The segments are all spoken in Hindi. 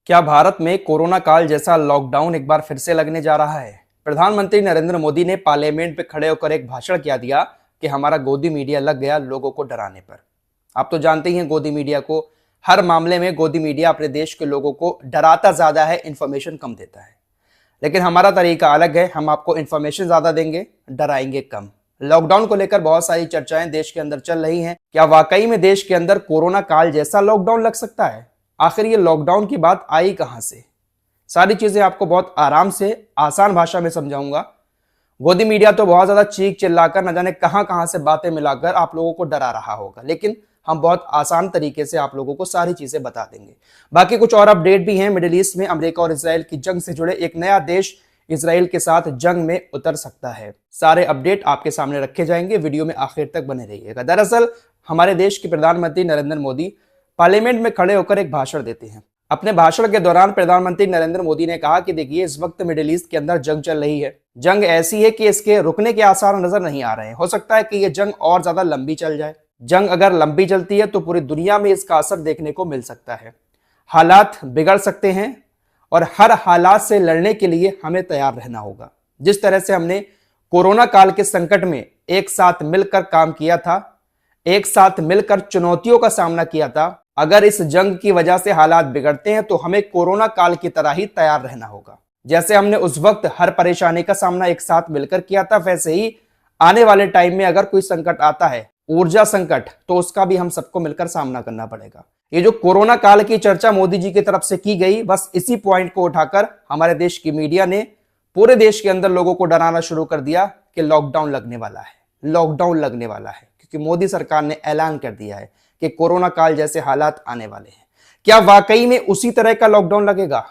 क्या भारत में कोरोना काल जैसा लॉकडाउन एक बार फिर से लगने जा रहा है? प्रधानमंत्री नरेंद्र मोदी ने पार्लियामेंट में खड़े होकर एक भाषण क्या दिया कि हमारा गोदी मीडिया लग गया लोगों को डराने पर। आप तो जानते ही हैं गोदी मीडिया को, हर मामले में गोदी मीडिया अपने देश के लोगों को डराता ज्यादा है, इंफॉर्मेशन कम देता है। लेकिन हमारा तरीका अलग है, हम आपको इंफॉर्मेशन ज्यादा देंगे, डराएंगे कम। लॉकडाउन को लेकर बहुत सारी चर्चाएं देश के अंदर चल रही हैं। क्या वाकई में देश के अंदर कोरोना काल जैसा लॉकडाउन लग सकता है? आखिर ये लॉकडाउन की बात आई कहां से? सारी चीजें आपको बहुत आराम से आसान भाषा में समझाऊंगा। गोदी मीडिया तो बहुत ज्यादा चीख चिल्लाकर न जाने कहां कहां से बातें मिलाकर आप लोगों को डरा रहा होगा, लेकिन हम बहुत आसान तरीके से आप लोगों को सारी चीजें बता देंगे। बाकी कुछ और अपडेट भी हैं। मिडिल ईस्ट में अमेरिका और इसराइल की जंग से जुड़े एक नया देश इसराइल के साथ जंग में उतर सकता है। सारे अपडेट आपके सामने रखे जाएंगे, वीडियो में आखिर तक बने रहिएगा। दरअसल हमारे देश के प्रधानमंत्री नरेंद्र मोदी पार्लियामेंट में खड़े होकर एक भाषण देते हैं। अपने भाषण के दौरान प्रधानमंत्री नरेंद्र मोदी ने कहा कि देखिए, इस वक्त मिडिल ईस्ट के अंदर जंग चल रही है। जंग ऐसी है कि इसके रुकने के आसार नजर नहीं आ रहे हैं। हो सकता है कि यह जंग और ज्यादा लंबी चल जाए। जंग अगर लंबी चलती है तो पूरी दुनिया में इसका असर देखने को मिल सकता है। हालात बिगड़ सकते हैं और हर हालात से लड़ने के लिए हमें तैयार रहना होगा। जिस तरह से हमने कोरोना काल के संकट में एक साथ मिलकर काम किया था, एक साथ मिलकर चुनौतियों का सामना किया था, अगर इस जंग की वजह से हालात बिगड़ते हैं तो हमें कोरोना काल की तरह ही तैयार रहना होगा। जैसे हमने उस वक्त हर परेशानी का सामना एक साथ मिलकर किया था, वैसे ही आने वाले टाइम में अगर कोई संकट आता है, ऊर्जा संकट, तो उसका भी हम सबको मिलकर सामना करना पड़ेगा। ये जो कोरोना काल की चर्चा मोदी जी की तरफ से की गई, बस इसी पॉइंट को उठाकर हमारे देश की मीडिया ने पूरे देश के अंदर लोगों को डराना शुरू कर दिया कि लॉकडाउन लगने वाला है, लॉकडाउन लगने वाला है, क्योंकि मोदी सरकार ने ऐलान कर दिया है कि कोरोना काल जैसे हालात आने वाले हैं। क्या वाकई में उसी तरह का लॉकडाउन लगेगा?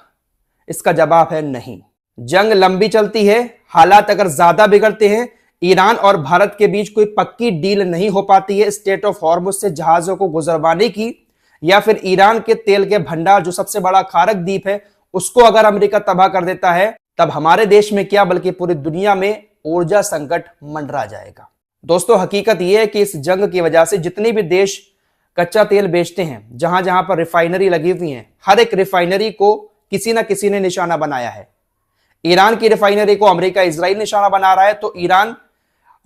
इसका जवाब है नहीं। जंग लंबी चलती है, हालात अगर ज्यादा बिगड़ते हैं, ईरान और भारत के बीच कोई पक्की डील नहीं हो पाती है स्ट्रेट ऑफ हॉर्मुज से जहाजों को गुजरवाने की, या फिर ईरान के तेल के भंडार जो सबसे बड़ा खारक द्वीप है उसको अगर अमेरिका तबाह कर देता है, तब हमारे देश में क्या बल्कि पूरी दुनिया में ऊर्जा संकट मंडरा जाएगा। दोस्तों, हकीकत यह है कि इस जंग की वजह से जितने भी देश कच्चा तेल बेचते हैं, जहां जहां पर रिफाइनरी लगी हुई हैं, हर एक रिफाइनरी को किसी ना किसी ने निशाना बनाया है। ईरान की रिफाइनरी को अमेरिका, इजराइल निशाना बना रहा है, तो ईरान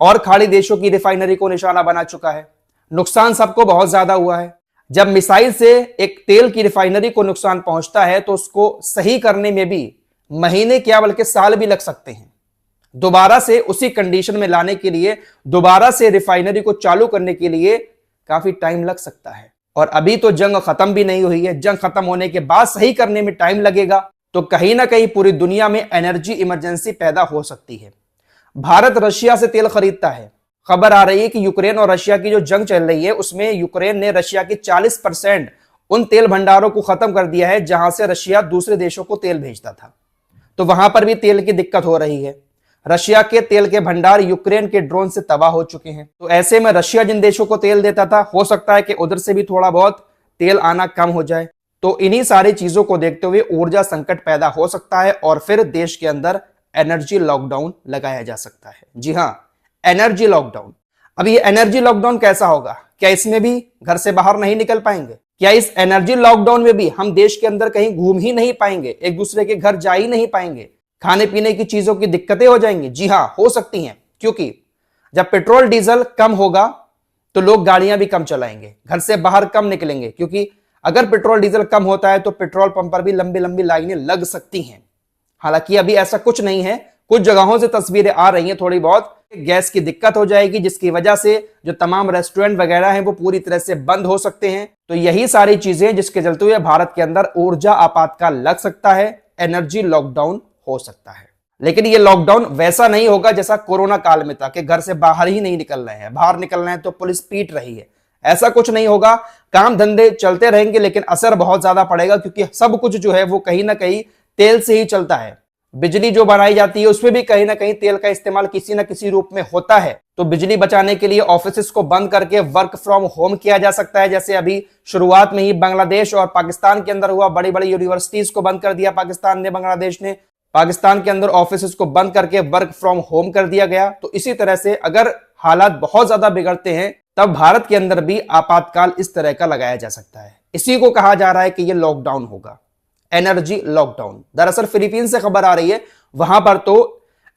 और खाड़ी देशों की रिफाइनरी को निशाना बना चुका है। नुकसान सबको बहुत ज्यादा हुआ है। जब मिसाइल से एक तेल की रिफाइनरी को नुकसान पहुंचता है तो उसको सही करने में भी महीने क्या बल्कि साल भी लग सकते हैं। दोबारा से उसी कंडीशन में लाने के लिए, दोबारा से रिफाइनरी को चालू करने के लिए काफी टाइम लग सकता है। और अभी तो जंग खत्म भी नहीं हुई है। जंग खत्म होने के बाद सही करने में टाइम लगेगा, तो कहीं ना कहीं पूरी दुनिया में एनर्जी इमरजेंसी पैदा हो सकती है। भारत रशिया से तेल खरीदता है। खबर आ रही है कि यूक्रेन और रशिया की जो जंग चल रही है उसमें यूक्रेन ने रशिया की 40% उन तेल भंडारों को खत्म कर दिया है जहां से रशिया दूसरे देशों को तेल भेजता था। तो वहां पर भी तेल की दिक्कत हो रही है। रशिया के तेल के भंडार यूक्रेन के ड्रोन से तबाह हो चुके हैं। तो ऐसे में रशिया जिन देशों को तेल देता था, हो सकता है कि उधर से भी थोड़ा बहुत तेल आना कम हो जाए। तो इन्हीं सारी चीजों को देखते हुए ऊर्जा संकट पैदा हो सकता है और फिर देश के अंदर एनर्जी लॉकडाउन लगाया जा सकता है। जी हां, एनर्जी लॉकडाउन। अब ये एनर्जी लॉकडाउन कैसा होगा? क्या इसमें भी घर से बाहर नहीं निकल पाएंगे? क्या इस एनर्जी लॉकडाउन में भी हम देश के अंदर कहीं घूम ही नहीं पाएंगे, एक दूसरे के घर जा ही नहीं पाएंगे, खाने पीने की चीजों की दिक्कतें हो जाएंगी? जी हां, हो सकती हैं, क्योंकि जब पेट्रोल डीजल कम होगा तो लोग गाड़ियां भी कम चलाएंगे, घर से बाहर कम निकलेंगे, क्योंकि अगर पेट्रोल डीजल कम होता है तो पेट्रोल पंप पर भी लंबी लंबी लाइनें लग सकती हैं। हालांकि अभी ऐसा कुछ नहीं है। कुछ जगहों से तस्वीरें आ रही हैं, थोड़ी बहुत गैस की दिक्कत हो जाएगी, जिसकी वजह से जो तमाम रेस्टोरेंट वगैरह हैं वो पूरी तरह से बंद हो सकते हैं। तो यही सारी चीजें जिसके चलते हुए भारत के अंदर ऊर्जा आपातकाल लग सकता है, एनर्जी लॉकडाउन हो सकता है। लेकिन ये लॉकडाउन वैसा नहीं होगा जैसा कोरोना काल में था कि घर से बाहर ही नहीं निकल रहे हैं, बाहर निकल रहे हैं तो पुलिस पीट रही है। ऐसा कुछ नहीं होगा। काम धंधे चलते रहेंगे, लेकिन असर बहुत ज्यादा पड़ेगा, क्योंकि सब कुछ जो है वो कहीं ना कहीं तेल से ही चलता है। बिजली जो बनाई जाती है उसमें भी कहीं ना कहीं तेल का इस्तेमाल किसी न किसी रूप में होता है। तो बिजली बचाने के लिए ऑफिसेस को बंद करके वर्क फ्रॉम होम किया जा सकता है। जैसे अभी शुरुआत में ही बांग्लादेश और पाकिस्तान के अंदर हुआ, बड़ी बड़ी यूनिवर्सिटीज को बंद कर दिया पाकिस्तान ने, बांग्लादेश ने। पाकिस्तान के अंदर ऑफिसेस को बंद करके वर्क फ्रॉम होम कर दिया गया। तो इसी तरह से अगर हालात बहुत ज्यादा बिगड़ते हैं तब भारत के अंदर भी आपातकाल इस तरह का लगाया जा सकता है। इसी को कहा जा रहा है कि यह लॉकडाउन होगा, एनर्जी लॉकडाउन। दरअसल फिलीपींस से खबर आ रही है, वहां पर तो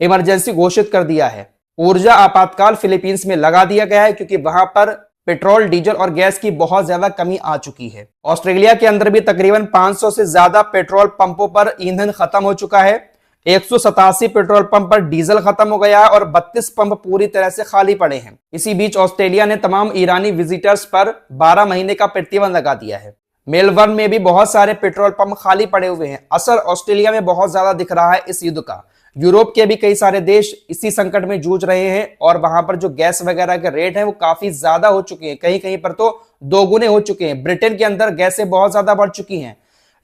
इमरजेंसी घोषित कर दिया है, ऊर्जा आपातकाल फिलीपींस में लगा दिया गया है क्योंकि वहां पर पेट्रोल, डीजल और गैस की बहुत ज्यादा कमी आ चुकी है। ऑस्ट्रेलिया के अंदर भी तकरीबन 500 से ज्यादा पेट्रोल पंपों पर ईंधन खत्म हो चुका है। 187 पेट्रोल पंप पर डीजल खत्म हो गया है और 32 पंप पूरी तरह से खाली पड़े हैं। इसी बीच ऑस्ट्रेलिया ने तमाम ईरानी विजिटर्स पर 12 महीने का प्रतिबंध लगा दिया है। मेलबर्न में भी बहुत सारे पेट्रोल पंप खाली पड़े हुए हैं। असर ऑस्ट्रेलिया में बहुत ज्यादा दिख रहा है इस युद्ध का। यूरोप के भी कई सारे देश इसी संकट में जूझ रहे हैं और वहां पर जो गैस वगैरह के रेट हैं वो काफी ज्यादा हो चुके हैं, कहीं कहीं पर तो दोगुने हो चुके हैं। ब्रिटेन के अंदर गैसें बहुत ज्यादा बढ़ चुकी हैं।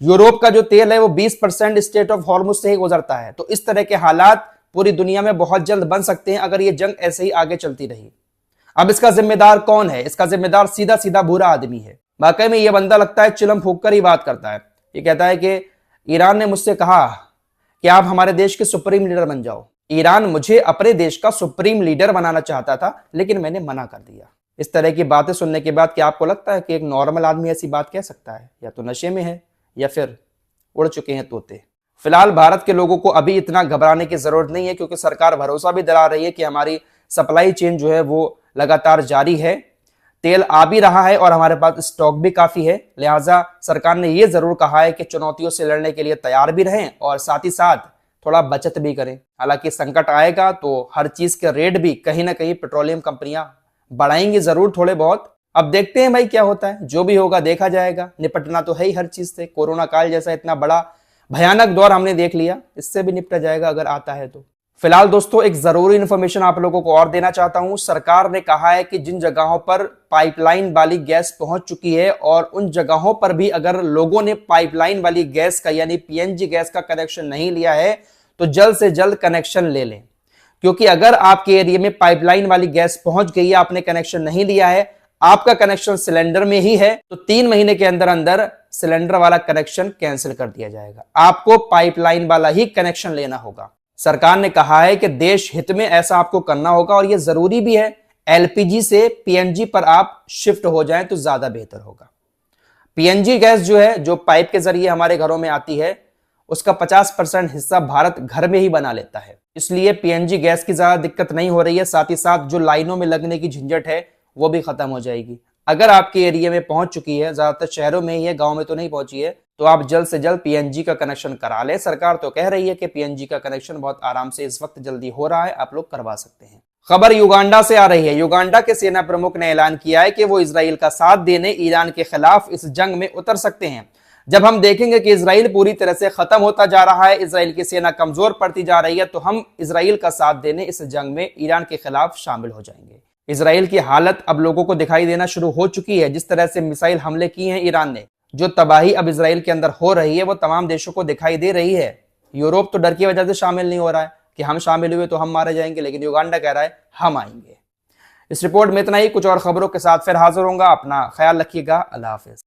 यूरोप का जो तेल है वो 20% स्टेट ऑफ हॉर्मुज से ही गुजरता है। तो इस तरह के हालात पूरी दुनिया में बहुत जल्द बन सकते हैं अगर ये जंग ऐसे ही आगे चलती रही। अब इसका जिम्मेदार कौन है? इसका जिम्मेदार सीधा सीधा बुरा आदमी है। वाकई में ये बंदा लगता है चिलम फूंक कर ही बात करता है। ये कहता है कि ईरान ने मुझसे कहा कि आप हमारे देश के सुप्रीम लीडर बन जाओ। ईरान मुझे अपने देश का सुप्रीम लीडर बनाना चाहता था, लेकिन मैंने मना कर दिया। इस तरह की बातें सुनने के बाद क्या आपको लगता है कि एक नॉर्मल आदमी ऐसी बात कह सकता है? या तो नशे में है या फिर उड़ चुके हैं तोते। फिलहाल भारत के लोगों को अभी इतना घबराने की जरूरत नहीं है क्योंकि सरकार भरोसा भी दिला रही है कि हमारी सप्लाई चेन जो है वो लगातार जारी है, तेल आ भी रहा है और हमारे पास स्टॉक भी काफी है। लिहाजा सरकार ने यह जरूर कहा है कि चुनौतियों से लड़ने के लिए तैयार भी रहें और साथ ही साथ थोड़ा बचत भी करें। हालांकि संकट आएगा तो हर चीज के रेट भी कहीं ना कहीं पेट्रोलियम कंपनियां बढ़ाएंगी जरूर थोड़े बहुत। अब देखते हैं भाई क्या होता है, जो भी होगा देखा जाएगा। निपटना तो है ही हर चीज से। कोरोना काल जैसा इतना बड़ा भयानक दौर हमने देख लिया, इससे भी निपटा जाएगा अगर आता है तो। फिलहाल दोस्तों एक जरूरी इंफॉर्मेशन आप लोगों को और देना चाहता हूं। सरकार ने कहा है कि जिन जगहों पर पाइपलाइन वाली गैस पहुंच चुकी है और उन जगहों पर भी अगर लोगों ने पाइपलाइन वाली गैस का यानी पीएनजी गैस का कनेक्शन नहीं लिया है तो जल्द से जल्द कनेक्शन ले लें। क्योंकि अगर आपके एरिया में पाइपलाइन वाली गैस पहुंच गई है, आपने कनेक्शन नहीं लिया है, आपका कनेक्शन सिलेंडर में ही है, तो 3 महीने के अंदर अंदर सिलेंडर वाला कनेक्शन कैंसिल कर दिया जाएगा। आपको पाइपलाइन वाला ही कनेक्शन लेना होगा। सरकार ने कहा है कि देश हित में ऐसा आपको करना होगा और यह जरूरी भी है। एलपीजी से पीएनजी पर आप शिफ्ट हो जाएं तो ज्यादा बेहतर होगा। पीएनजी गैस जो है, जो पाइप के जरिए हमारे घरों में आती है, उसका 50% हिस्सा भारत घर में ही बना लेता है। इसलिए पीएनजी गैस की ज्यादा दिक्कत नहीं हो रही है। साथ ही साथ जो लाइनों में लगने की झंझट है वो भी खत्म हो जाएगी। अगर आपके एरिया में पहुंच चुकी है, ज्यादातर शहरों में ही है, गांव में तो नहीं पहुंची है, तो आप जल्द से जल्द पीएनजी का कनेक्शन करा लें। सरकार तो कह रही है कि पीएनजी का कनेक्शन बहुत आराम से इस वक्त जल्दी हो रहा है, आप लोग करवा सकते हैं। खबर युगांडा से आ रही है। युगांडा के सेना प्रमुख ने ऐलान किया है कि वो इजराइल का साथ देने ईरान के खिलाफ इस जंग में उतर सकते हैं। जब हम देखेंगे कि इजराइल पूरी तरह से खत्म होता जा रहा है, इजराइल की सेना कमजोर पड़ती जा रही है, तो हम इजराइल का साथ देने इस जंग में ईरान के खिलाफ शामिल हो जाएंगे। इजराइल की हालत अब लोगों को दिखाई देना शुरू हो चुकी है। जिस तरह से मिसाइल हमले किए हैं ईरान ने, जो तबाही अब इजराइल के अंदर हो रही है वो तमाम देशों को दिखाई दे रही है। यूरोप तो डर की वजह से शामिल नहीं हो रहा है कि हम शामिल हुए तो हम मारे जाएंगे, लेकिन युगांडा कह रहा है हम आएंगे। इस रिपोर्ट में इतना ही। कुछ और खबरों के साथ फिर हाजिर होऊंगा। अपना ख्याल रखिएगा। अल्लाह हाफिज।